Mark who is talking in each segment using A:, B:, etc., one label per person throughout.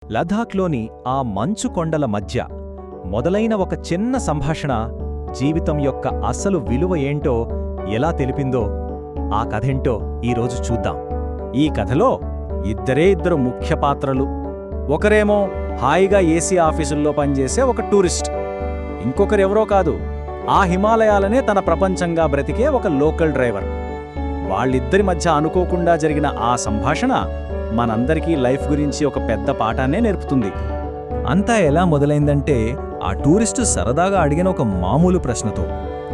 A: లదాఖ్లోని ఆ మంచు కొండల మధ్య మొదలైన ఒక చిన్న సంభాషణ జీవితం యొక్క అసలు విలువ ఏంటో ఎలా తెలిపిందో ఆ కథేంటో ఈరోజు చూద్దాం. ఈ కథలో ఇద్దరు ముఖ్య పాత్రలు. ఒకరేమో హాయిగా ఏసీ ఆఫీసుల్లో పనిచేసే ఒక టూరిస్ట్, ఇంకొకరెవరో కాదు, ఆ హిమాలయాలనే తన ప్రపంచంగా బ్రతికే ఒక లోకల్ డ్రైవర్. వాళ్ళిద్దరి మధ్య అనుకోకుండా జరిగిన ఆ సంభాషణ మనందరికీ లైఫ్ గురించి ఒక పెద్ద పాఠాన్నే నేర్పుతుంది.
B: అంతా ఎలా మొదలైందంటే, ఆ టూరిస్టు సరదాగా అడిగిన ఒక మామూలు ప్రశ్నతో.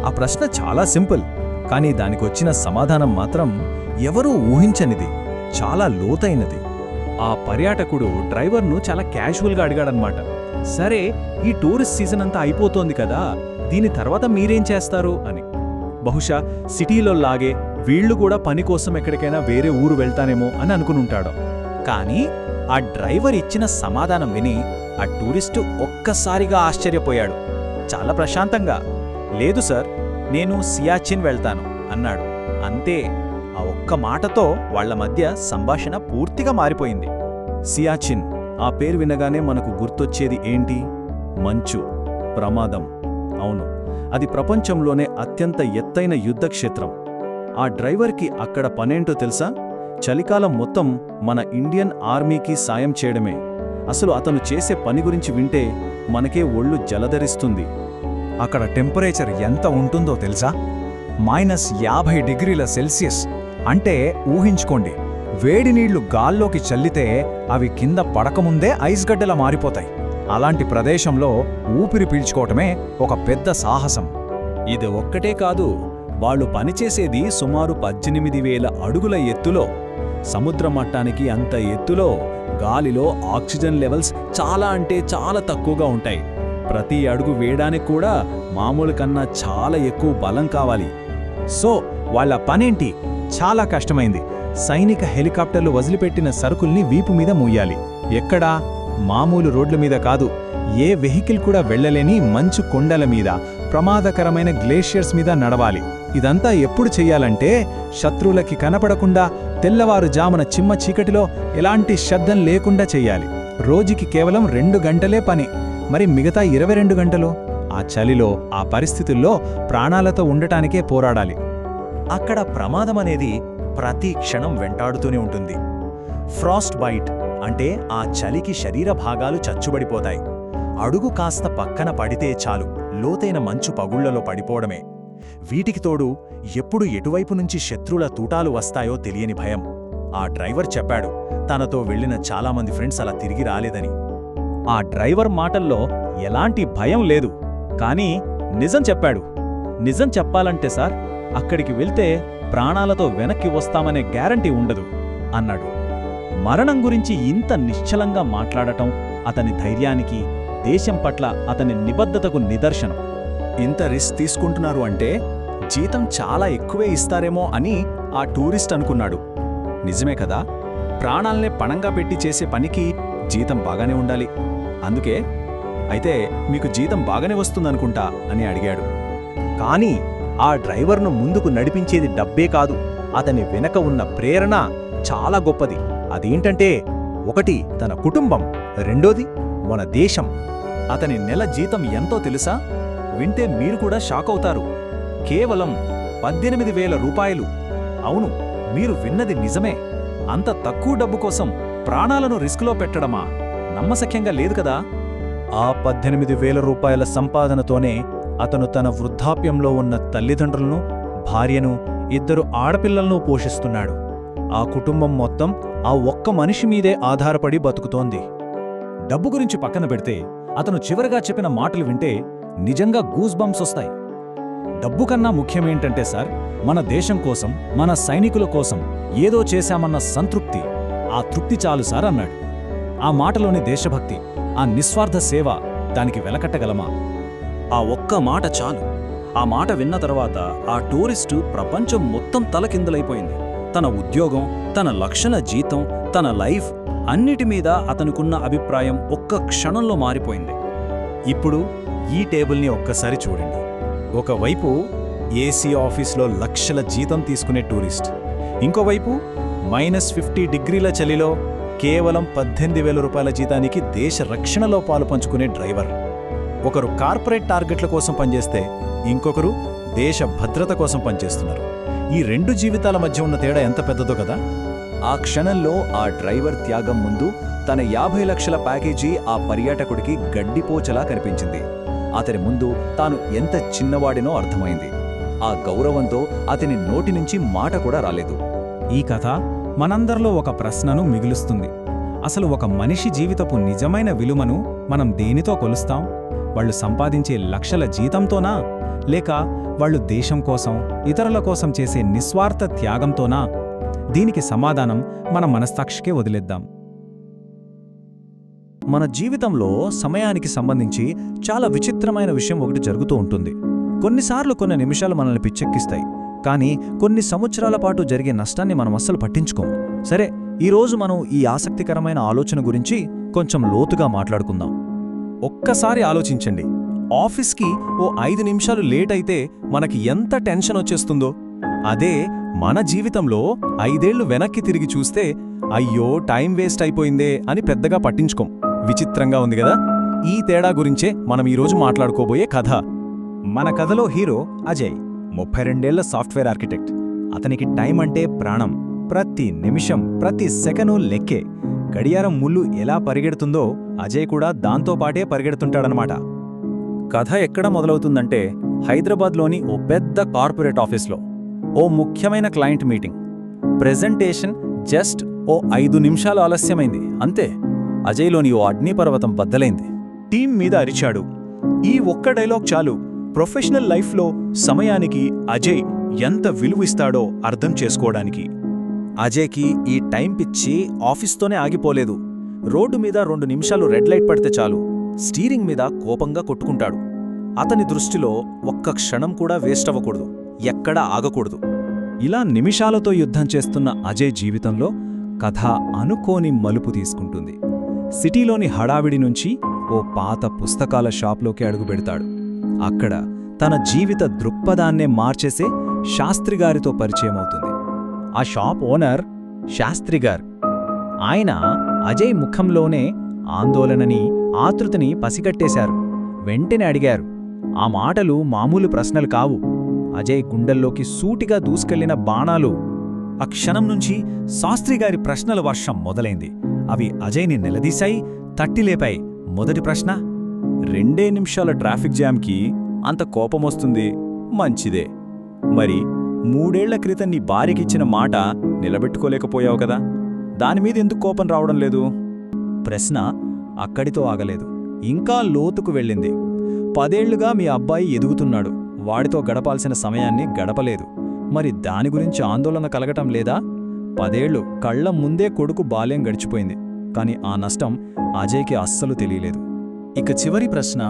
B: ఆ ప్రశ్న చాలా సింపుల్, కానీ దానికొచ్చిన సమాధానం మాత్రం ఎవరూ ఊహించనిది, చాలా లోతైనది.
A: ఆ పర్యాటకుడు డ్రైవర్ను చాలా క్యాజువల్గా అడిగాడనమాట. సరే, ఈ టూరిస్ట్ సీజన్ అంతా అయిపోతోంది కదా, దీని తర్వాత మీరేం చేస్తారు అని. బహుశా సిటీలో లాగే వీళ్లు కూడా పని కోసం ఎక్కడికైనా వేరే ఊరు వెళ్తానేమో అని అనుకునుంటాడు. కానీ ఆ డ్రైవర్ ఇచ్చిన సమాధానం విని ఆ టూరిస్టు ఒక్కసారిగా ఆశ్చర్యపోయాడు. చాలా ప్రశాంతంగా, లేదు సార్, నేను సియాచిన్ వెళ్తాను అన్నాడు. అంతే, ఆ ఒక్క మాటతో వాళ్ల మధ్య సంభాషణ పూర్తిగా మారిపోయింది. సియాచిన్, ఆ పేరు వినగానే మనకు గుర్తొచ్చేది ఏంటి? మంచు, ప్రమాదం. అవును, అది ప్రపంచంలోనే అత్యంత ఎత్తైన యుద్ధక్షేత్రం. ఆ డ్రైవర్కి అక్కడ పనేంటో తెలుసా? చలికాలం మొత్తం మన ఇండియన్ ఆర్మీకి సాయం చేయడమే. అసలు అతను చేసే పని గురించి వింటే మనకే ఒళ్ళు జలధరిస్తుంది.
B: అక్కడ టెంపరేచర్ ఎంత ఉంటుందో తెలుసా? -50 డిగ్రీల సెల్సియస్. అంటే ఊహించుకోండి, వేడి నీళ్లు గాల్లోకి చల్లితే అవి కింద పడకముందే ఐస్ గడ్డలా మారిపోతాయి. అలాంటి ప్రదేశంలో ఊపిరి పీల్చుకోవటమే ఒక పెద్ద సాహసం.
A: ఇది ఒక్కటే కాదు, వాళ్ళు పనిచేసేది సుమారు 18,000 అడుగుల ఎత్తులో. సముద్ర మట్టానికి అంత ఎత్తులో గాలిలో ఆక్సిజన్ లెవెల్స్ చాలా అంటే చాలా తక్కువగా ఉంటాయి. ప్రతి అడుగు వేయడానికి కూడా మామూలు కన్నా చాలా ఎక్కువ బలం కావాలి.
B: సో వాళ్ళ పనేంటి? చాలా కష్టమైంది. సైనిక హెలికాప్టర్లు వదిలిపెట్టిన సరుకుల్ని వీపు మీద మూయాలి. ఎక్కడా? మామూలు రోడ్ల మీద కాదు, ఏ వెహికల్ కూడా వెళ్లలేని మంచు కొండల మీద, ప్రమాదకరమైన గ్లేషియర్స్ మీద నడవాలి. ఇదంతా ఎప్పుడు చెయ్యాలంటే శత్రువులకి కనపడకుండా తెల్లవారుజామున చిమ్మ చీకటిలో ఎలాంటి శబ్దం లేకుండా చెయ్యాలి. రోజుకి కేవలం 2 గంటలే పని. మరి మిగతా 22 గంటలు ఆ చలిలో, ఆ పరిస్థితుల్లో ప్రాణాలతో ఉండటానికే పోరాడాలి.
A: అక్కడ ప్రమాదమనేది ప్రతి క్షణం వెంటాడుతూనే ఉంటుంది. ఫ్రాస్ట్ బైట్ అంటే ఆ చలికి శరీర భాగాలు చచ్చుబడిపోతాయి. అడుగు కాస్త పక్కన పడితే చాలు లోతైన మంచు పగుళ్లలో పడిపోవడమే. వీటికి తోడు ఎప్పుడు ఎటువైపు నుంచి శత్రువుల తూటాలు వస్తాయో తెలియని భయం. ఆ డ్రైవర్ చెప్పాడు, తనతో వెళ్లిన చాలామంది ఫ్రెండ్స్ అలా తిరిగి రాలేదని. ఆ డ్రైవర్ మాటల్లో ఎలాంటి భయం లేదు, కానీ నిజం చెప్పాడు. నిజం చెప్పాలంటే సార్, అక్కడికి వెళ్తే ప్రాణాలతో వెనక్కి వస్తామనే గ్యారంటీ ఉండదు అన్నాడు. మరణం గురించి ఇంత నిశ్చలంగా మాట్లాడటం అతని ధైర్యానికి, దేశం పట్ల అతని నిబద్ధతకు నిదర్శనం. ఇంత రిస్క్ తీసుకుంటున్నారు అంటే జీతం చాలా ఎక్కువే ఇస్తారేమో అని ఆ టూరిస్ట్ అనుకున్నాడు. నిజమే కదా, ప్రాణాల్నే పణంగా పెట్టి చేసే పనికి జీతం బాగానే ఉండాలి. అందుకే, అయితే మీకు జీతం బాగానే వస్తుందనుకుంటా అని అడిగాడు. కానీ ఆ డ్రైవర్ను ముందుకు నడిపించేది డబ్బే కాదు, అతని వెనక ఉన్న ప్రేరణ చాలా గొప్పది. అదేంటంటే, 1 తన కుటుంబం, 2 మన దేశం. అతని నెల జీతం ఎంతో తెలుసా? వింటే మీరు కూడా షాక్ అవుతారు. కేవలం 18,000 రూపాయలు. అవును, మీరు విన్నది నిజమే. అంత తక్కువ డబ్బు కోసం ప్రాణాలను రిస్కులో పెట్టడమా? నమ్మశక్యంగా లేదు కదా. ఆ 18,000 రూపాయల సంపాదనతోనే అతను తన వృద్ధాప్యంలో ఉన్న తల్లిదండ్రులను, భార్యను, 2 ఆడపిల్లలను పోషిస్తున్నాడు. ఆ కుటుంబం మొత్తం ఆ ఒక్క మనిషి మీదే ఆధారపడి బతుకుతోంది. డబ్బు గురించి పక్కన పెడితే అతను చివరగా చెప్పిన మాటలు వింటే నిజంగా గూస్ బంప్స్ వస్తాయి. డబ్బు కన్నా ముఖ్యమేంటంటే సార్, మన దేశం కోసం, మన సైనికుల కోసం ఏదో చేశామన్న సంతృప్తి. ఆ తృప్తి చాలు సార్ అన్నాడు. ఆ మాటలోని దేశభక్తి, ఆ నిస్వార్థ సేవ, దానికి వెలకట్టగలమా? ఆ ఒక్క మాట చాలు. ఆ మాట విన్న తర్వాత ఆ టూరిస్టు ప్రపంచం మొత్తం తలకిందులైపోయింది. తన ఉద్యోగం, తన లక్షల జీతం, తన లైఫ్ అన్నిటి మీద అతనుకున్న అభిప్రాయం ఒక్క క్షణంలో మారిపోయింది. ఇప్పుడు ఈ టేబుల్ని ఒక్కసారి చూడండి. ఒకవైపు ఏసీ ఆఫీస్లో లక్షల జీతం తీసుకునే టూరిస్ట్, ఇంకోవైపు -50 డిగ్రీల చలిలో
B: కేవలం 18,000 రూపాయల జీతానికి దేశ రక్షణలో పాలు పంచుకునే డ్రైవర్. ఒకరు కార్పొరేట్ టార్గెట్ల కోసం పనిచేస్తే ఇంకొకరు దేశ భద్రత కోసం పనిచేస్తున్నారు. ఈ రెండు జీవితాల మధ్య ఉన్న తేడా ఎంత పెద్దదో కదా.
A: ఆ క్షణంలో ఆ డ్రైవర్ త్యాగం ముందు తన 50 లక్షల ప్యాకేజీ ఆ పర్యాటకుడికి గడ్డిపోచలా కనిపించింది. అతని ముందు తాను ఎంత చిన్నవాడినో అర్థమైంది. ఆ గౌరవంతో అతని నోటి నుంచి మాట కూడా రాలేదు.
B: ఈ కథ మనందరిలో ఒక ప్రశ్నను మిగులుస్తుంది. అసలు ఒక మనిషి జీవితపు నిజమైన విలువను మనం దేనితో కొలుస్తాం? వాళ్ళు సంపాదించే లక్షల జీతంతోనా, లేక వాళ్ళు దేశం కోసం, ఇతరుల కోసం చేసే నిస్వార్థ త్యాగంతోనా? దీనికి సమాధానం మన మనస్సాక్షికే వదిలేద్దాం.
A: మన జీవితంలో సమయానికి సంబంధించి చాలా విచిత్రమైన విషయం ఒకటి జరుగుతూ ఉంటుంది. కొన్నిసార్లు కొన్ని నిమిషాలు మనల్ని పిచ్చెక్కిస్తాయి, కానీ కొన్ని సంవత్సరాల పాటు జరిగే నష్టాన్ని మనం అస్సలు పట్టించుకోం. సరే, ఈరోజు మనం ఈ ఆసక్తికరమైన ఆలోచన గురించి కొంచెం లోతుగా మాట్లాడుకుందాం. ఒక్కసారి ఆలోచించండి, ఆఫీస్కి ఓ 5 నిమిషాలు లేట్ అయితే మనకి ఎంత టెన్షన్ వచ్చేస్తుందో. అదే మన జీవితంలో 5 ఏళ్లు వెనక్కి తిరిగి చూస్తే అయ్యో టైం వేస్ట్ అయిపోయిందే అని పెద్దగా పట్టించుకోం. విచిత్రంగా ఉంది కదా. ఈ తేడా గురించే మనం ఈరోజు మాట్లాడుకోబోయే కథ. మన కథలో హీరో అజయ్ 32 ఏళ్ల సాఫ్ట్వేర్ ఆర్కిటెక్ట్. అతనికి టైం అంటే ప్రాణం. ప్రతి నిమిషం, ప్రతి సెకను లెక్కే. గడియారం ముళ్ళు ఎలా పరిగెడుతుందో అజయ్ కూడా దాంతోపాటే పరిగెడుతుంటాడనమాట. కథ ఎక్కడ మొదలవుతుందంటే హైదరాబాద్లోని ఓ పెద్ద కార్పొరేట్ ఆఫీస్లో ఓ ముఖ్యమైన క్లయింట్ మీటింగ్. ప్రెజెంటేషన్ జస్ట్ ఓ 5 నిమిషాలు ఆలస్యమైంది అంతే. అజయ్లోని ఓ అగ్నిపర్వతం బద్దలైంది. టీం మీద అరిచాడు. ఈ ఒక్క డైలాగ్ చాలు ప్రొఫెషనల్ లైఫ్లో సమయానికి అజయ్ ఎంత విలువిస్తాడో అర్థం చేసుకోవడానికి. అజయ్కి ఈ టైం పిచ్చి ఆఫీస్తోనే ఆగిపోలేదు. రోడ్డు మీద 2 నిమిషాలు రెడ్ లైట్ పడితే చాలు స్టీరింగ్ మీద కోపంగా కొట్టుకుంటాడు. అతని దృష్టిలో ఒక్క క్షణం కూడా వేస్ట్ అవ్వకూడదు, ఎక్కడా ఆగకూడదు. ఇలా నిమిషాలతో యుద్ధం చేస్తున్న అజయ్ జీవితంలో కథ అనుకోని మలుపు తీసుకుంటుంది. సిటీలోని హడావిడి నుంచి ఓ పాత పుస్తకాల షాప్లోకి అడుగుపెడతాడు. అక్కడ తన జీవిత దృక్పథాన్నే మార్చేసే శాస్త్రిగారితో పరిచయమవుతుంది. ఆ షాప్ ఓనర్ శాస్త్రిగారు. ఆయన అజయ్ ముఖంలోనే ఆందోళనని, ఆతృతని పసిగట్టేశారు. వెంటనే అడిగారు. ఆ మాటలు మామూలు ప్రశ్నలు కావు, అజయ్ గుండెల్లోకి సూటిగా దూసుకెళ్లిన బాణాలు. ఆ క్షణం నుంచి శాస్త్రిగారి ప్రశ్నల వర్షం మొదలైంది. అవి అజయ్ని నిలదీశాయి, తట్టిలేపాయి. మొదటి ప్రశ్న, 2 నిమిషాల ట్రాఫిక్ జామ్కి అంత కోపమొస్తుంది, మంచిదే. మరి 3 ఏళ్ల క్రితం నీ భార్యకిచ్చిన మాట నిలబెట్టుకోలేకపోయావు కదా, దానిమీద ఎందుకు కోపం రావడం లేదు? ప్రశ్న అక్కడితో ఆగలేదు, ఇంకా లోతుకు వెళ్ళింది. 10 ఏళ్లుగా మీ అబ్బాయి ఎదుగుతున్నాడు, వాడితో గడపాల్సిన సమయాన్ని గడపలేదు. మరి దాని గురించి ఆందోళన కలగటం లేదా? 10 ఏళ్లు కళ్ల ముందే కొడుకు బాల్యం గడిచిపోయింది, కాని ఆ నష్టం అజయ్కి అస్సలు తెలియలేదు. ఇక చివరి ప్రశ్న,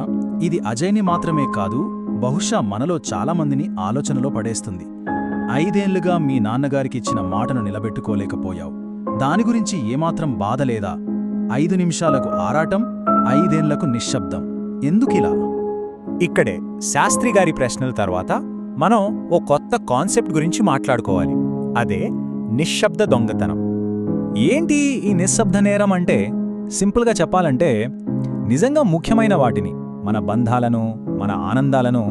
A: ఇది అజయ్ని మాత్రమే కాదు, బహుశా మనలో చాలామందిని ఆలోచనలో పడేస్తుంది. 5 ఏళ్లుగా మీ నాన్నగారికిచ్చిన మాటను నిలబెట్టుకోలేకపోయావు, దాని గురించి ఏమాత్రం బాధ లేదా? 5 నిమిషాలకు ఆరాటం, 5 ఏళ్లకు నిశ్శబ్దం. ఎందుకిలా? ఇక్కడే శాస్త్రిగారి ప్రశ్నల తర్వాత మనం ఓ కొత్త కాన్సెప్ట్ గురించి మాట్లాడుకోవాలి. అదే నిశ్శబ్ద దొంగతనం. ఏంటి ఈ నిశ్శబ్ద నేరం అంటే? సింపుల్గా చెప్పాలంటే, నిజంగా ముఖ్యమైన వాటిని, మన బంధాలను, మన ఆనందాలను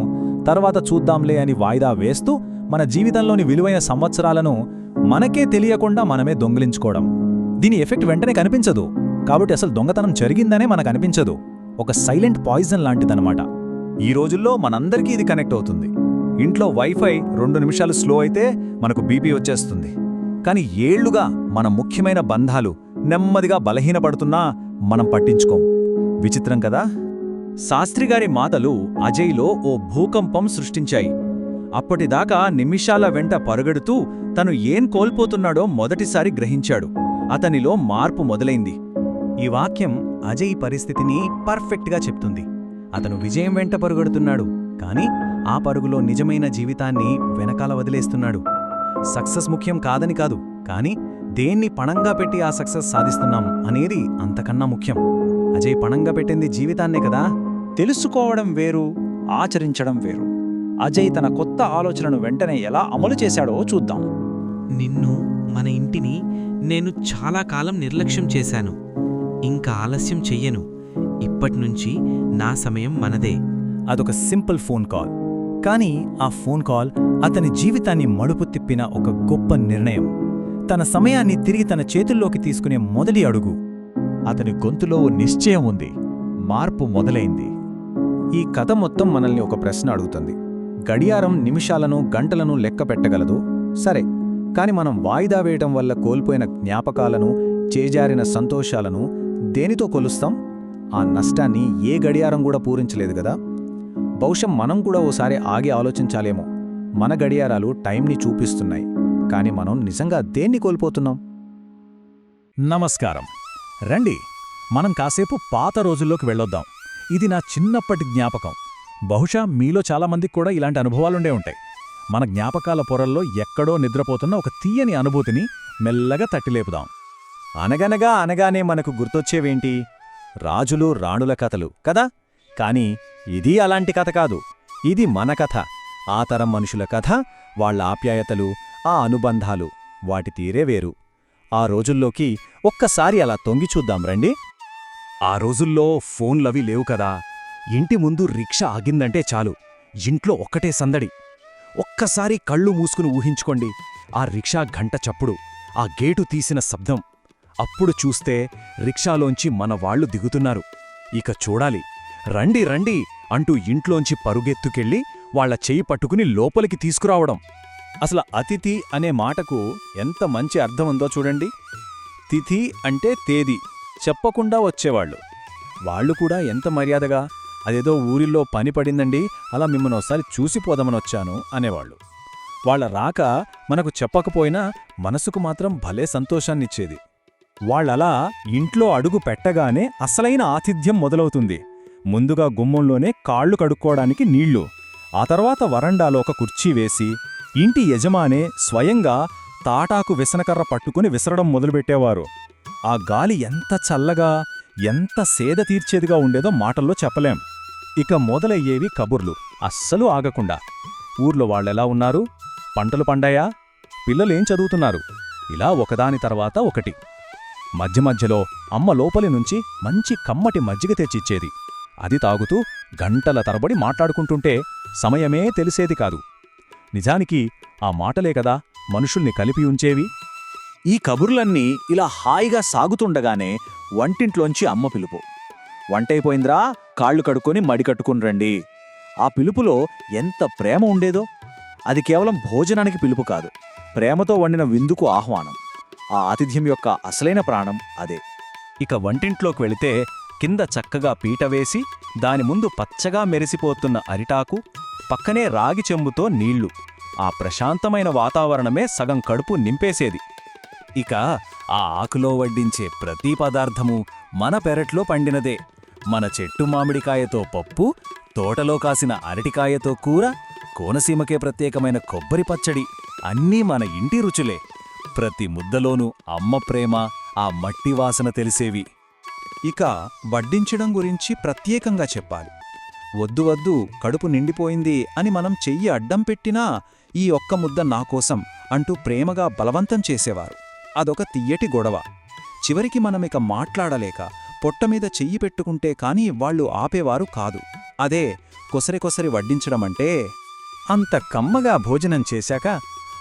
A: తర్వాత చూద్దాంలే అని వాయిదా వేస్తూ మన జీవితంలోని విలువైన సంవత్సరాలను మనకే తెలియకుండా మనమే దొంగిలించుకోవడం. దీని ఎఫెక్ట్ వెంటనే కనిపించదు, కాబట్టి అసలు దొంగతనం జరిగిందనే మనకు అనిపించదు. ఒక సైలెంట్ పాయిజన్ లాంటిదన్నమాట. ఈ రోజుల్లో మనందరికీ ఇది కనెక్ట్ అవుతుంది. ఇంట్లో వైఫై 2 నిమిషాలు స్లో అయితే మనకు బీపీ వచ్చేస్తుంది. కానీ ఏళ్లుగా మన ముఖ్యమైన బంధాలు నెమ్మదిగా బలహీనపడుతున్నా మనం పట్టించుకోం. విచిత్రం కదా. శాస్త్రిగారి మాటలు అజయ్లో ఓ భూకంపం సృష్టించాయి. అప్పటిదాకా నిమిషాల వెంట పరుగెడుతూ తను ఏం కోల్పోతున్నాడో మొదటిసారి గ్రహించాడు. అతనిలో మార్పు మొదలైంది. ఈ వాక్యం అజయ్ పరిస్థితిని పర్ఫెక్ట్గా చెప్తుంది. అతను విజయం వెంట పరుగెడుతున్నాడు, కానీ ఆ పరుగులో నిజమైన జీవితాన్ని వెనకాల వదిలేస్తున్నాడు. సక్సెస్ ముఖ్యం కాదని కాదు, కానీ దేన్ని పణంగా పెట్టి ఆ సక్సెస్ సాధిస్తున్నాం అనేది అంతకన్నా ముఖ్యం. అజయ్ పణంగా పెట్టింది జీవితాన్నే కదా. తెలుసుకోవడం వేరు, ఆచరించడం వేరు. అజయ్ తన కొత్త ఆలోచనను వెంటనే ఎలా అమలు చేశాడో చూద్దాం.
C: నిన్ను, మన ఇంటిని నేను చాలా కాలం నిర్లక్ష్యం చేశాను. ఇంకా ఆలస్యం చెయ్యను. ఇప్పట్నుంచి నా సమయం మనదే.
B: అదొక సింపుల్ ఫోన్ కాల్, కానీ ఆ ఫోన్ కాల్ అతని జీవితాన్ని మలుపు తిప్పిన ఒక గొప్ప నిర్ణయం. తన సమయాన్ని తిరిగి తన చేతుల్లోకి తీసుకునే మొదటి అడుగు. అతని గొంతులో ఓ నిశ్చయం ఉంది. మార్పు మొదలైంది. ఈ కథ మొత్తం మనల్ని ఒక ప్రశ్న అడుగుతుంది. గడియారం నిమిషాలను గంటలను లెక్క పెట్టగలదు, సరే, కాని మనం వాయిదా వేయటం వల్ల కోల్పోయిన జ్ఞాపకాలను, చేజారిన సంతోషాలను దేనితో కొలుస్తాం? ఆ నష్టాన్ని ఏ గడియారం కూడా పూరించలేదు గదా. బహుశా మనం కూడా ఓసారి ఆగి ఆలోచించాలేమో. మన గడియారాలు టైంని చూపిస్తున్నాయి, కాని మనం నిజంగా దేన్ని కోల్పోతున్నాం? నమస్కారం. రండి, మనం కాసేపు పాత రోజుల్లోకి వెళ్ళొద్దాం. ఇది నా చిన్నప్పటి జ్ఞాపకం. బహుశా మీలో చాలామందికి కూడా ఇలాంటి అనుభవాలుండే ఉంటాయి. మన జ్ఞాపకాల పొరల్లో ఎక్కడో నిద్రపోతున్న ఒక తీయని అనుభూతిని మెల్లగా తట్టిలేపుదాం. అనగనగా అనగానే మనకు గుర్తొచ్చేవేంటి? రాజులు రాణుల కథలు కదా. కాని ఇది అలాంటి కథ కాదు. ఇది మన కథ. ఆ తరం మనుషుల కథ, వాళ్ళ ఆప్యాయతలు, ఆ అనుబంధాలు, వాటి తీరే వేరు. ఆ రోజుల్లోకి ఒక్కసారి అలా తొంగి చూద్దాం రండి. ఆ రోజుల్లో ఫోన్లవి లేవు కదా. ఇంటి ముందు రిక్షా ఆగిందంటే చాలు, ఇంట్లో ఒక్కటే సందడి. ఒక్కసారి కళ్ళు మూసుకుని ఊహించుకోండి ఆ రిక్షా గంట చప్పుడు, ఆ గేటు తీసిన శబ్దం. అప్పుడు చూస్తే రిక్షాలోంచి మన వాళ్లు దిగుతున్నారు. ఇక చూడాలి, రండి రండి అంటూ ఇంట్లోంచి పరుగెత్తుకెళ్ళి వాళ్ల చెయ్యి పట్టుకుని లోపలికి తీసుకురావడం. అసలు అతిథి అనే మాటకు ఎంత మంచి అర్థముందో చూడండి. తిథి అంటే తేదీ, చెప్పకుండా వచ్చేవాళ్లు. వాళ్లు కూడా ఎంత మర్యాదగా, అదేదో ఊరిలో పని పడిందండి, అలా మిమ్మల్ని ఒకసారి చూసిపోదామనొచ్చాను అనేవాళ్లు. వాళ్ల రాక మనకు చెప్పకపోయినా మనసుకు మాత్రం భలే సంతోషాన్నిచ్చేది. వాళ్ళలా ఇంట్లో అడుగు పెట్టగానే అసలైన ఆతిథ్యం మొదలవుతుంది. ముందుగా గుమ్మంలోనే కాళ్లు కడుక్కోవడానికి నీళ్లు, ఆ తర్వాత వరండాలో ఒక కుర్చీ వేసి ఇంటి యజమానే స్వయంగా తాటాకు విసనకర్ర పట్టుకుని విసరడం మొదలుపెట్టేవారు. ఆ గాలి ఎంత చల్లగా, ఎంత సేద తీర్చేదిగా ఉండేదో మాటల్లో చెప్పలేం. ఇక మొదలయ్యేవి కబుర్లు, అస్సలు ఆగకుండా. ఊర్లో వాళ్ళెలా ఉన్నారు, పంటలు పండాయా, పిల్లలేం చదువుతున్నారు, ఇలా ఒకదాని తర్వాత ఒకటి. మధ్య మధ్యలో అమ్మ లోపలి నుంచి మంచి కమ్మటి మజ్జిగ తెచ్చిచ్చేది. అది తాగుతూ గంటల తరబడి మాట్లాడుకుంటుంటే సమయమే తెలిసేది కాదు. నిజానికి ఆ మాటలే కదా మనుషుల్ని కలిపి ఉంచేవి. ఈ కబుర్లన్నీ ఇలా హాయిగా సాగుతుండగానే వంటింట్లోంచి అమ్మ పిలుపు. వంటైపోయిందిరా, కాళ్ళు కడుక్కొని మడికట్టుకుని రండి. ఆ పిలుపులో ఎంత ప్రేమ ఉండేదో. అది కేవలం భోజనానికి పిలుపు కాదు, ప్రేమతో వండిన విందుకు ఆహ్వానం. ఆ ఆతిథ్యం యొక్క అసలైన ప్రాణం అదే. ఇక వంటింట్లోకి వెళితే కింద చక్కగా పీట వేసి దాని ముందు పచ్చగా మెరిసిపోతున్న అరిటాకు, పక్కనే రాగి చెంబుతో నీళ్లు. ఆ ప్రశాంతమైన వాతావరణమే సగం కడుపు నింపేసేది. ఇక ఆ ఆకులో వడ్డించే ప్రతి పదార్థమూ మన పెరట్లో పండినదే. మన చెట్టు మామిడికాయతో పప్పు, తోటలో కాసిన అరటికాయతో కూర, కోనసీమకే ప్రత్యేకమైన కొబ్బరి పచ్చడి, అన్నీ మన ఇంటి రుచులే. ప్రతి ముద్దలోనూ అమ్మ ప్రేమ, ఆ మట్టి వాసన తెలిసేవి. ఇక వడ్డించడం గురించి ప్రత్యేకంగా చెప్పాలి. వద్దు వద్దు, కడుపు నిండిపోయింది అని మనం చెయ్యి అడ్డం పెట్టినా ఈ ఒక్క ముద్ద నాకోసం అంటూ ప్రేమగా బలవంతం చేసేవారు. అదొక తియ్యటి గొడవ. చివరికి మనమిక మాట్లాడలేక పొట్టమీద చెయ్యి పెట్టుకుంటే కాని వాళ్ళు ఆపేవారు కాదు. అదే కొసరి కొసరి వడ్డించడమంటే. అంత కమ్మగా భోజనం చేశాక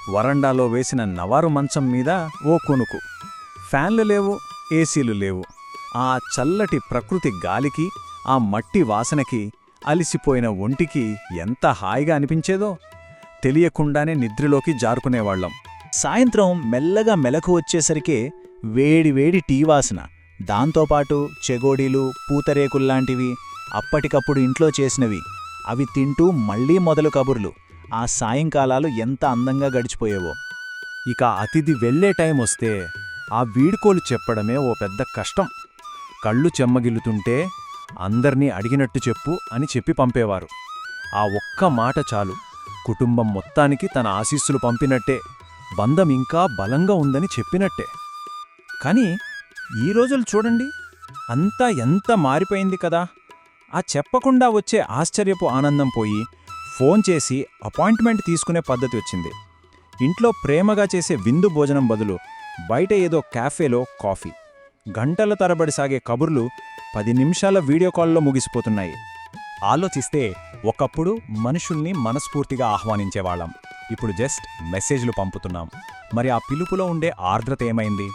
B: వరండాలో వేసిన నవారు మంచం మీద ఓ కొనుకు. ఫ్యాన్లు లేవు, ఏసీలు లేవు. ఆ చల్లటి ప్రకృతి గాలికి, ఆ మట్టి వాసనకి, అలిసిపోయిన ఒంటికి ఎంత హాయిగా అనిపించేదో. తెలియకుండానే నిద్రలోకి జారుకునేవాళ్లం. సాయంత్రం మెల్లగా మెలకు వచ్చేసరికే వేడివేడి టీ వాసన, దాంతోపాటు చెగోడీలు, పూతరేకుల్లాంటివి అప్పటికప్పుడు ఇంట్లో చేసినవి. అవి తింటూ మళ్లీ మొదలు కబుర్లు. ఆ సాయంకాలాలు ఎంత అందంగా గడిచిపోయేవో. ఇక అతిథి వెళ్లే టైం వస్తే ఆ వీడ్కోలు చెప్పడమే ఓ పెద్ద కష్టం. కళ్ళు చెమ్మగిల్లుతుంటే అందర్నీ అడిగినట్టు చెప్పు అని చెప్పి పంపేవారు. ఆ ఒక్క మాట చాలు, కుటుంబం మొత్తానికి తన ఆశీస్సులు పంపినట్టే, బంధం ఇంకా బలంగా ఉందని చెప్పినట్టే. కాని ఈ రోజులు చూడండి, అంతా ఎంత మారిపోయింది కదా. ఆ చెప్పకుండా వచ్చే ఆశ్చర్యపు ఆనందం పోయి ఫోన్ చేసి అపాయింట్మెంట్ తీసుకునే పద్ధతి వచ్చింది. ఇంట్లో ప్రేమగా చేసే విందు భోజనం బదులు బయట ఏదో క్యాఫేలో కాఫీ. గంటల తరబడి సాగే కబుర్లు 10 నిమిషాల వీడియో కాల్లో ముగిసిపోతున్నాయి.
A: ఆలోచిస్తే ఒకప్పుడు మనుషుల్ని మనస్ఫూర్తిగా ఆహ్వానించేవాళ్ళం. ఇప్పుడు జస్ట్ మెసేజ్లు పంపుతున్నాం. మరి ఆ పిలుపులో ఉండే ఆర్ద్రత ఏమైంది?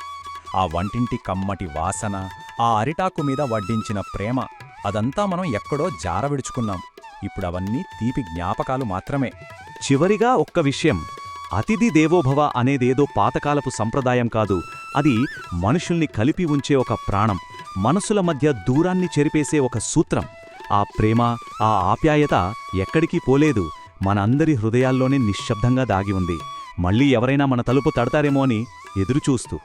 A: ఆ వంటింటి కమ్మటి వాసన, ఆ అరిటాకు మీద వడ్డించిన ప్రేమ, అదంతా మనం ఎక్కడో జారవిడుచుకున్నాం. ఇప్పుడవన్నీ తీపి జ్ఞాపకాలు మాత్రమే.
D: చివరిగా ఒక్క విషయం, అతిథి దేవోభవ అనేదేదో పాతకాలపు సంప్రదాయం కాదు. అది మనుషుల్ని కలిపి ఉంచే ఒక ప్రాణం, మనసుల మధ్య దూరాన్ని చెరిపేసే ఒక సూత్రం. ఆ ప్రేమ, ఆ ఆప్యాయత ఎక్కడికి పోలేదు, మనందరి హృదయాల్లోనే నిశ్శబ్దంగా దాగి ఉంది. మళ్ళీ ఎవరైనా మన తలుపు తడతారేమో అని ఎదురుచూస్తూ.